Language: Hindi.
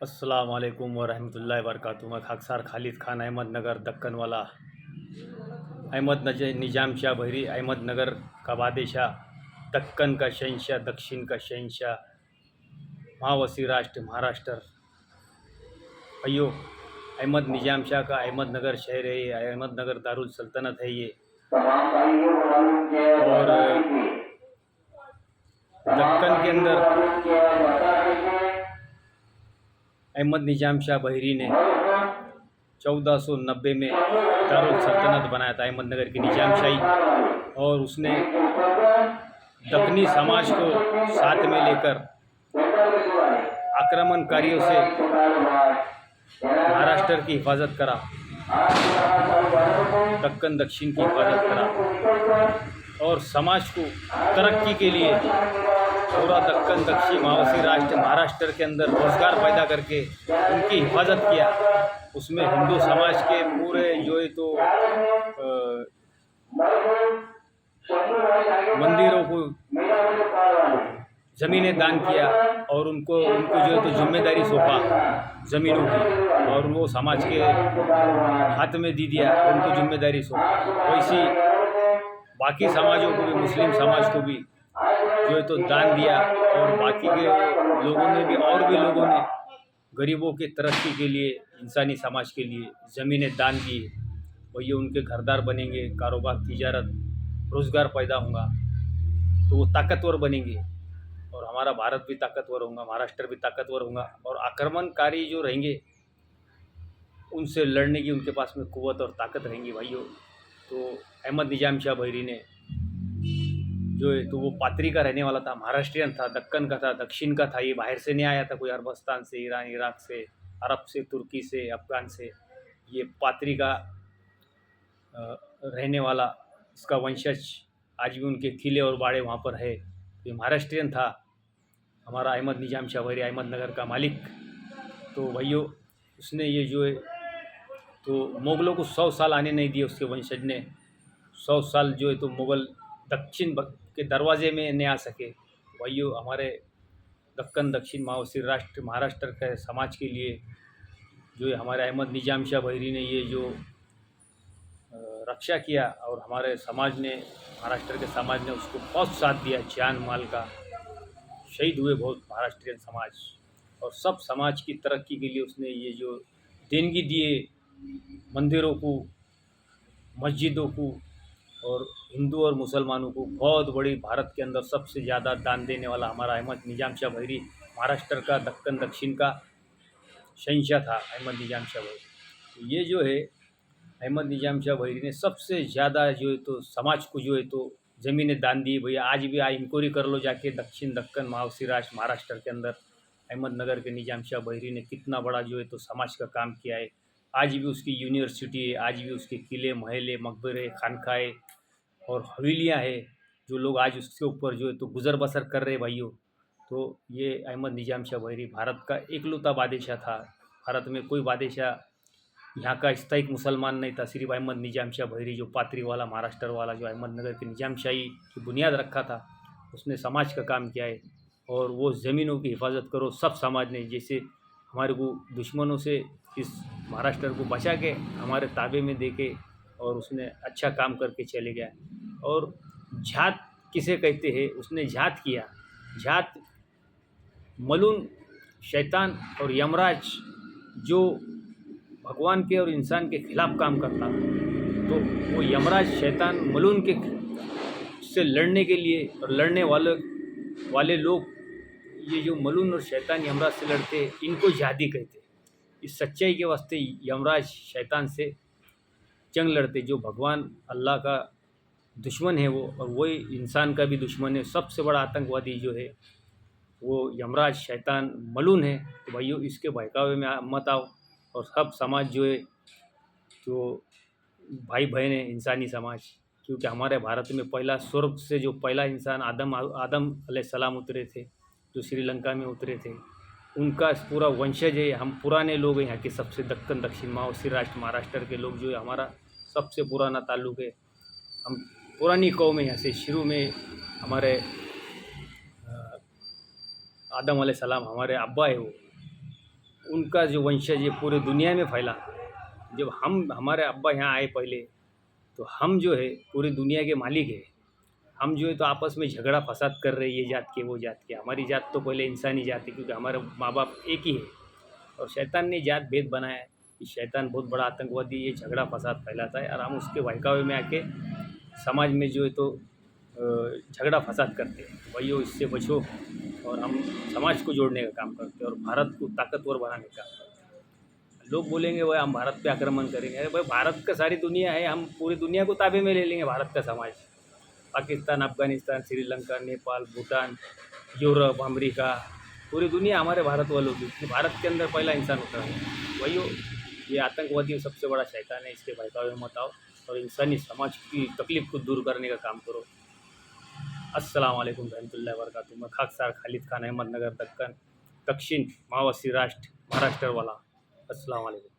अस्सलाम वालेकुम वरहमतुल्लाहि वबरकातुहू। मैं खाकसार खालिद खान अहमदनगर दक्कन वाला निज़ाम शाह बहरी अहमदनगर का बादशाह, दक्कन का शहंशाह, दक्षिण का शहंशाह, महावसी राष्ट्र महाराष्ट्र। भाइयों, अहमद निज़ाम शाह का अहमदनगर शहर है ये, अहमदनगर दारुल सल्तनत है ये। और दक्कन के अंदर अहमद निज़ाम शाह बहरी ने 1490 में दारुल सल्तनत बनाया था अहमदनगर की निज़ामशाही। और उसने दक्कनी समाज को साथ में लेकर आक्रमणकारियों से महाराष्ट्र की हिफाजत करा, दक्कन दक्षिण की हिफाजत करा और समाज को तरक्की के लिए पूरा दक्कन दक्षिण महावसी राष्ट्र महाराष्ट्र के अंदर रोजगार पैदा करके उनकी हिफाजत किया। उसमें हिंदू समाज के पूरे जो है तो मंदिरों को ज़मीनें दान किया और उनको जो है तो जिम्मेदारी सौंपा ज़मीनों की, और वो समाज के हाथ में दे दिया, उनको जिम्मेदारी सौंपा। वैसी बाकी समाजों को भी, मुस्लिम समाज को भी जो है तो दान दिया, और बाकी के लोगों ने भी, और भी लोगों ने गरीबों के तरक्की के लिए, इंसानी समाज के लिए ज़मीनें दान दी। वही उनके घरदार बनेंगे, कारोबार तिजारत रोज़गार पैदा होगा तो वो ताकतवर बनेंगे, और हमारा भारत भी ताकतवर होगा, महाराष्ट्र भी ताकतवर होगा। और आक्रमणकारी जो रहेंगे उनसे लड़ने की उनके पास में कुव्वत और ताकत रहेंगी। भाइयों, तो अहमद निज़ाम शाह बहरी ने जो है तो वो पात्री का रहने वाला था, महाराष्ट्रियन था, दक्कन का था, दक्षिण का था। ये बाहर से नहीं आया था, कोई अरबस्तान से, ईरान, इराक से, अरब से, तुर्की से, अफ़गान से। ये पात्री का रहने वाला, इसका वंशज आज भी उनके किले और बाड़े वहाँ पर है। ये महाराष्ट्रियन था हमारा अहमद निज़ाम शाह बहरी, अहमदनगर का मालिक। तो भाइयों, उसने ये जो है तो मुग़लों को 100 साल आने नहीं दिए, उसके वंशज ने 100 साल जो है तो मुग़ल दक्षिण के दरवाजे में नहीं आ सके। भाइयों, हमारे दक्कन दक्षिण महावसी राष्ट्र महाराष्ट्र के समाज के लिए जो है हमारे अहमद निज़ाम शाह बहरी ने ये जो रक्षा किया, और हमारे समाज ने, महाराष्ट्र के समाज ने उसको बहुत साथ दिया, जान माल का। शहीद हुए बहुत महाराष्ट्रियन समाज, और सब समाज की तरक्की के लिए उसने ये जो देनगी दिए मंदिरों को, मस्जिदों को, और हिंदू और मुसलमानों को बहुत बड़ी, भारत के अंदर सबसे ज़्यादा दान देने वाला हमारा अहमद निज़ाम शाह बहरी, महाराष्ट्र का दक्कन दक्षिण का शहंशाह था अहमद निज़ाम शाह बहरी। तो ये जो है अहमद निज़ाम शाह बहरी ने सबसे ज़्यादा जो है तो समाज को जो है तो ज़मीनें दान दी। भैया, आज भी इंक्वायरी कर लो जाके, दक्षिण दक्कन महावसी राष्ट्र महाराष्ट्र के अंदर अहमदनगर के निज़ाम शाह बहरी ने कितना बड़ा जो है तो समाज का काम किया है। आज भी उसकी यूनिवर्सिटी है, आज भी उसके किले, महल, मकबरे, खानकाएँ और हवेलियाँ हैं, जो लोग आज उसके ऊपर जो है तो गुज़र बसर कर रहे हैं। भाइयों, तो ये अहमद निज़ाम शाह बहरी भारत का एकलौता बादशाह था। भारत में कोई बादशाह यहाँ का स्थायी मुसलमान नहीं था, सिर्फ अहमद निज़ाम शाह बहरी, जो पात्री वाला, महाराष्ट्र वाला, जो अहमदनगर की निज़ामशाही की बुनियाद रखा था, उसने समाज का काम किया है। और वो ज़मीनों की हिफाजत करो सब समाज ने, जैसे हमारे को दुश्मनों से इस महाराष्ट्र को बचा के हमारे ताबे में दे के, और उसने अच्छा काम करके चले गया। और जात किसे कहते हैं, उसने जात किया। जात मलून, शैतान और यमराज, जो भगवान के और इंसान के खिलाफ काम करता, तो वो यमराज, शैतान, मलून के से लड़ने के लिए, और लड़ने वाले लोग, ये जो मलून और शैतान यमराज से लड़ते, इनको जिहादी कहते। इस सच्चाई के वास्ते यमराज शैतान से जंग लड़ते, जो भगवान अल्लाह का दुश्मन है वो, और वही इंसान का भी दुश्मन है। सबसे बड़ा आतंकवादी जो है वो यमराज, शैतान, मलून है। तो भाइयों, इसके बहकावे में मत आओ, और सब समाज जो है तो भाई बहन है, इंसानी समाज। क्योंकि हमारे भारत में पहला स्वर्ग से जो पहला इंसान आदम अलैहिस्सलाम उतरे थे, जो श्रीलंका में उतरे थे, उनका पूरा वंशज है। हम पुराने लोग हैं यहाँ के, सबसे दक्कन दक्षिण महावसी राष्ट्र महाराष्ट्र के लोग जो है हमारा सबसे पुराना ताल्लुक़ है। हम पुरानी कौम है यहाँ से। शुरू में हमारे आदम अलैहिस्सलाम, हमारे अब्बा है वो, उनका जो वंशज ये पूरे दुनिया में फैला। जब हम हमारे अब्बा यहाँ आए पहले, तो हम जो है पूरी दुनिया के मालिक है। हम जो है तो आपस में झगड़ा फसाद कर रहे हैं, ये जात के वो जात के। हमारी जात तो पहले इंसानी जात है, क्योंकि हमारे माँ बाप एक ही है। और शैतान ने जात भेद बनाया है कि शैतान बहुत बड़ा आतंकवादी, ये झगड़ा फसाद फैलाता है, और हम उसके बहकावे में आके समाज में जो है तो झगड़ा फसाद करते हैं। भाइयों, इससे बचो, और हम समाज को जोड़ने का काम करते हैं और भारत को ताकतवर बनाने का काम करते हैं। लोग बोलेंगे भाई हम भारत पे आक्रमण करेंगे। अरे भाई, भारत का सारी दुनिया है, हम पूरी दुनिया को ताबे में ले लेंगे। भारत का समाज पाकिस्तान, अफ़गानिस्तान, श्रीलंका, नेपाल, भूटान, यूरोप, अमेरिका, पूरी दुनिया हमारे भारत वालों की। तो भारत के अंदर पहला इंसान उतरा है। वही ये आतंकवादी सबसे बड़ा शैतान है, इसके बहकावे में मत आओ और इंसानी समाज की तकलीफ को दूर करने का काम करो। अस्सलाम वालेकुम रहमतुल्लाहि व बरकातुहू। मैं खाकसार खालिद खान, अहमदनगर, दक्षिण माओवासी राष्ट्र, महाराष्ट्र वाला। अस्सलाम वालेकुम।